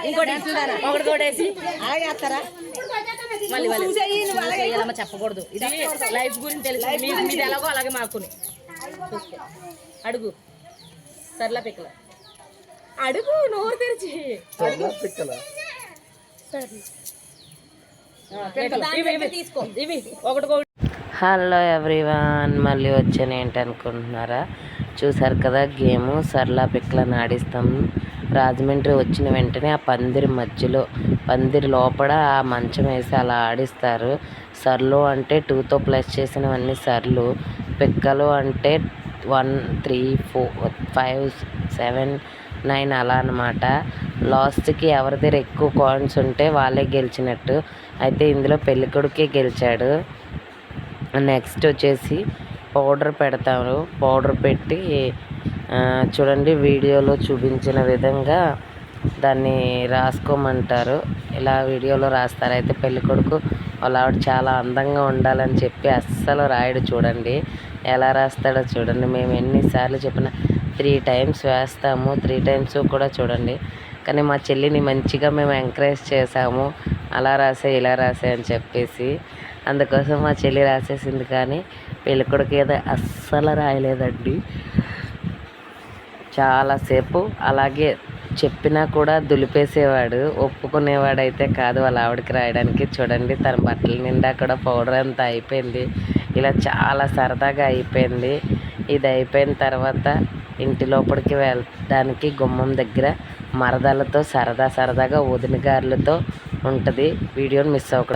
ఇంకోటి వేసి మళ్ళీ చెప్పకూడదు. ఇది లైఫ్ గురించి తెలుసు, మీది ఎలాగో అలాగే మాకుని. అడుగు సర్లా పిక్కల, అడుగు నోరు తెరిచి. ఇవి ఒకటి. హలో ఎవ్రీవన్, మళ్ళీ వచ్చాను ఏంటనుకుంటున్నారా? చూసారు కదా గేమ్ సర్లా పిక్కలను ఆడిస్తాం. రాజమండ్రి వచ్చిన వెంటనే ఆ పందిరి మధ్యలో, పందిరి లోపల ఆ మంచం వేసి అలా ఆడిస్తారు. సర్లు అంటే 2తో ప్లస్ చేసినవన్నీ సర్లు, పిక్కలు అంటే 1, 3, 4, 5, 7, 9 అలా అన్నమాట. లాస్ట్కి ఎవరి దగ్గర ఎక్కువ కాయిన్స్ ఉంటే వాళ్ళే గెలిచినట్టు. అయితే ఇందులో పెళ్ళికొడుకే గెలిచాడు. నెక్స్ట్ వచ్చేసి పౌడర్ పెడతారు. పౌడర్ పెట్టి చూడండి వీడియోలో చూపించిన విధంగా దాన్ని రాసుకోమంటారు. ఇలా వీడియోలో రాస్తారు. అయితే పెళ్ళికొడుకు వాళ్ళ ఆవిడ చాలా అందంగా ఉండాలని చెప్పి అస్సలు రాయడు. చూడండి ఎలా రాస్తాడో చూడండి. మేము ఎన్నిసార్లు చెప్పినా 3 టైమ్స్ వేస్తాము, 3 టైమ్స్ కూడా చూడండి. కానీ మా చెల్లిని మంచిగా మేము ఎంకరేజ్ చేసాము, అలా రాసే ఇలా రాసే అని చెప్పేసి. అందుకోసం మా చెల్లి రాసేసింది. కానీ పెళ్ళికొడుకు ఏదో అస్సలు రాయలేదండి. చాలాసేపు అలాగే చెప్పినా కూడా దులిపేసేవాడు, ఒప్పుకునేవాడైతే కాదు వాళ్ళ ఆవిడకి రాయడానికి. చూడండి తన బట్టల నిండా కూడా పౌడర్ అంతా అయిపోయింది. ఇలా చాలా సరదాగా అయిపోయింది. ఇది అయిపోయిన తర్వాత ఇంటి లోపలికి వెళ్ళడానికి గుమ్మం దగ్గర మరదలతో సరదాగా వదిన గారులతో ఉంటుంది. వీడియోని మిస్ అవ్వకూడదు.